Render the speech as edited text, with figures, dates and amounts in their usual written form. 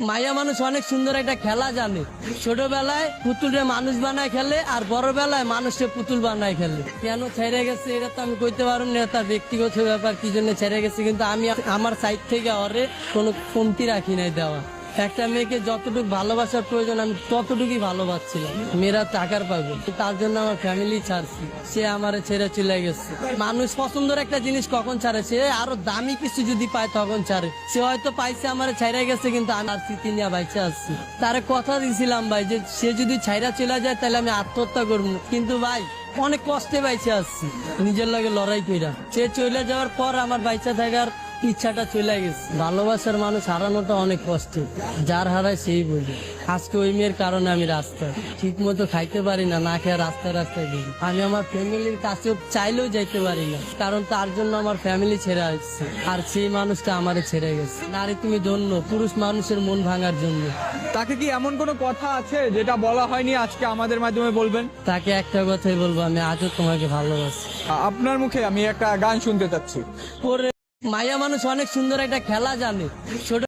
মাইয়া মানুষ অনেক সুন্দর একটা খেলা জানে। ছোটবেলায় পুতুলরে মানুষ বানায় খেলে, আর বড় বেলায় মানুষকে পুতুল বানায় খেলে। কেন ছেড়ে গেছে এটা তো আমি কইতে পারবো না, তার ব্যক্তিগত ব্যাপার, কি জন্য ছেড়ে গেছে। কিন্তু আমি আমার সাইড থেকে ওরে কোনো কমতি রাখি নাই দেওয়া। একটা মেয়েকে যতটুকু ভালোবাসার প্রয়োজন আমি ততটুকুই ভালোবাসছিলাম। মেয়েরা টাকার পাবে, তার জন্য আমার ফ্যামিলি ছাড়ছি, সে আমার ছেড়ে চলে গেছে। মানুষ পছন্দের একটা জিনিস কখন ছাড়ে, সে আরো দামি কিছু যদি পায় তখন ছাড়ে। সে হয়তো পাইছে আমার ছেড়ে গেছে, কিন্তু আমি আর স্মৃতি নিয়ে বাইচে আসছি। তারে কথা দিয়েছিলাম ভাই যে সে যদি ছাইরা চলে যায় তাহলে আমি আত্মহত্যা করবো, কিন্তু ভাই অনেক কষ্টে বাইচে আসছি নিজের লাগে লড়াই কইরা। সে চলে যাওয়ার পর আমার বাইচা থাকার ইচ্ছাটা চলে গেছে। ভালোবাসার মানুষ হারানোটা অনেক কষ্ট, যার হারায় সেই বোঝে। আজকে ওই মেয়ের কারণে আমি রাস্তায় ঠিক মতো খাইতে পারি না, না খেয়ে রাস্তায় রাস্তায় দিই। আমি আমার ফ্যামিলির কাছেও চাইলেও যাইতে পারি না, কারণ তার জন্য আমার ফ্যামিলি ছেড়ে আসছে, আর সেই মানুষটা আমারে ছেড়ে গেছে। নারী তুমি ধন্য, পুরুষ মানুষের মন ভাঙার জন্য। তাকে কি এমন কোনো কথা আছে যেটা বলা হয়নি, আজকে আমাদের মাধ্যমে বলবেন? তাকে একটা কথাই বলবো, আমি আজও তোমাকে ভালোবাসি। আপনার মুখে আমি একটা গান শুনতে চাচ্ছি। পরে মাইয়া মানুষ অনেক সুন্দর একটা খেলা জানে। ছোট